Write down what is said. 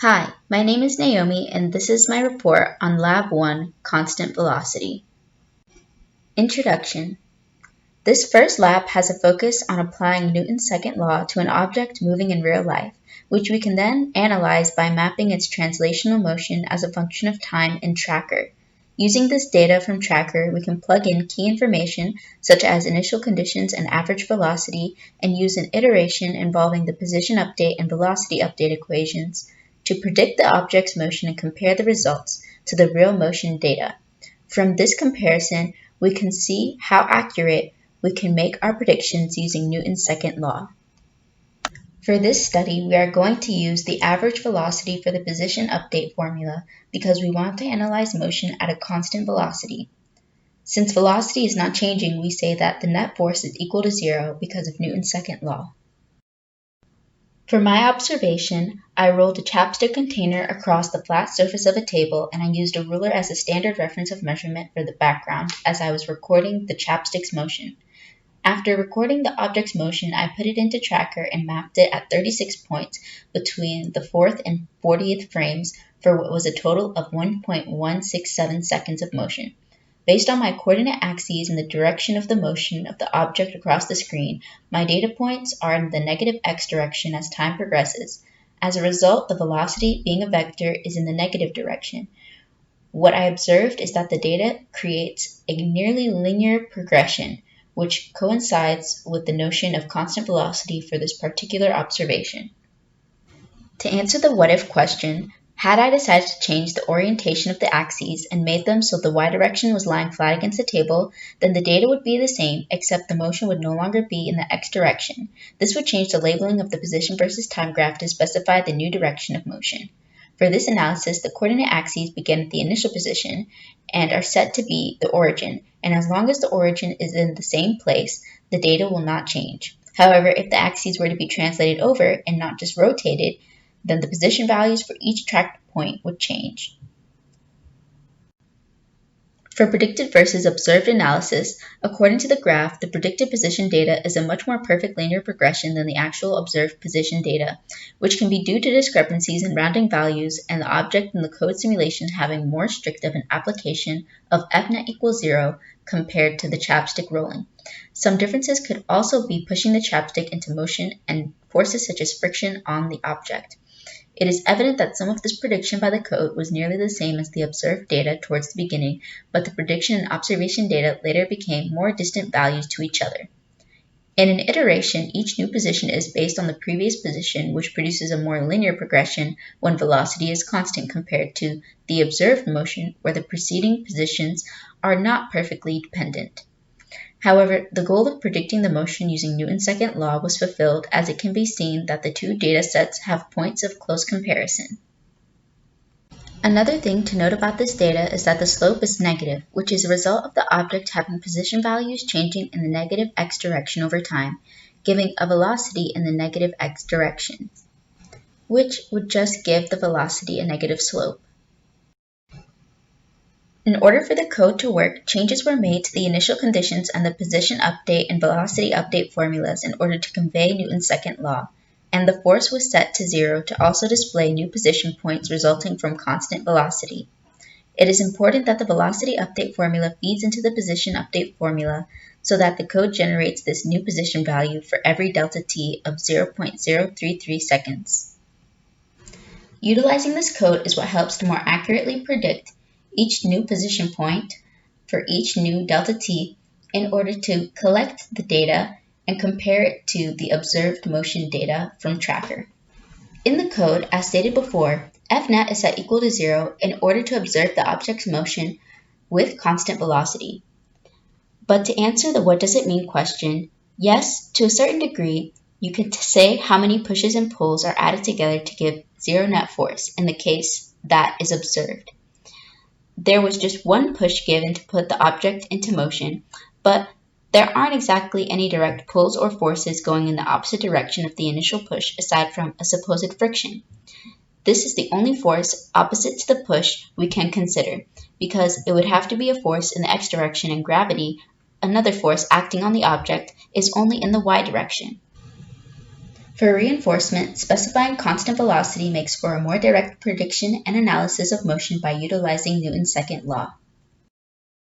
Hi, my name is Naomi and this is my report on Lab 1, Constant Velocity. Introduction. This first lab has a focus on applying Newton's second law to an object moving in real life, which we can then analyze by mapping its translational motion as a function of time in Tracker. Using this data from Tracker, we can plug in key information such as initial conditions and average velocity and use an iteration involving the position update and velocity update equations to predict the object's motion and compare the results to the real motion data. From this comparison, we can see how accurate we can make our predictions using Newton's second law. For this study, we are going to use the average velocity for the position update formula because we want to analyze motion at a constant velocity. Since velocity is not changing, we say that the net force is equal to 0 because of Newton's second law. For my observation, I rolled a chapstick container across the flat surface of a table and I used a ruler as a standard reference of measurement for the background as I was recording the chapstick's motion. After recording the object's motion, I put it into Tracker and mapped it at 36 points between the 4th and 40th frames for what was a total of 1.167 seconds of motion. Based on my coordinate axes and the direction of the motion of the object across the screen, my data points are in the negative x direction as time progresses. As a result, the velocity, being a vector, is in the negative direction. What I observed is that the data creates a nearly linear progression, which coincides with the notion of constant velocity for this particular observation. To answer the what-if question, had I decided to change the orientation of the axes and made them so the y direction was lying flat against the table, then the data would be the same, except the motion would no longer be in the x direction. This would change the labeling of the position versus time graph to specify the new direction of motion. For this analysis, the coordinate axes begin at the initial position and are set to be the origin, and as long as the origin is in the same place, the data will not change. However, if the axes were to be translated over and not just rotated, then the position values for each tracked point would change. For predicted versus observed analysis, according to the graph, the predicted position data is a much more perfect linear progression than the actual observed position data, which can be due to discrepancies in rounding values and the object in the code simulation having more strict of an application of fnet equals 0 compared to the chapstick rolling. Some differences could also be pushing the chapstick into motion and forces such as friction on the object. It is evident that some of this prediction by the code was nearly the same as the observed data towards the beginning, but the prediction and observation data later became more distant values to each other. In an iteration, each new position is based on the previous position, which produces a more linear progression when velocity is constant compared to the observed motion, where the preceding positions are not perfectly dependent. However, the goal of predicting the motion using Newton's second law was fulfilled, as it can be seen that the two data sets have points of close comparison. Another thing to note about this data is that the slope is negative, which is a result of the object having position values changing in the negative x direction over time, giving a velocity in the negative x direction, which would just give the velocity a negative slope. In order for the code to work, changes were made to the initial conditions and the position update and velocity update formulas in order to convey Newton's second law, and the force was set to 0 to also display new position points resulting from constant velocity. It is important that the velocity update formula feeds into the position update formula so that the code generates this new position value for every delta t of 0.033 seconds. Utilizing this code is what helps to more accurately predict each new position point for each new delta t in order to collect the data and compare it to the observed motion data from Tracker. In the code, as stated before, fnet is set equal to 0 in order to observe the object's motion with constant velocity. But to answer the what does it mean question, yes, to a certain degree, you can say how many pushes and pulls are added together to give 0 net force in the case that is observed. There was just one push given to put the object into motion, but there aren't exactly any direct pulls or forces going in the opposite direction of the initial push aside from a supposed friction. This is the only force opposite to the push we can consider, because it would have to be a force in the x direction, and gravity, another force acting on the object, is only in the y direction. For reinforcement, specifying constant velocity makes for a more direct prediction and analysis of motion by utilizing Newton's second law.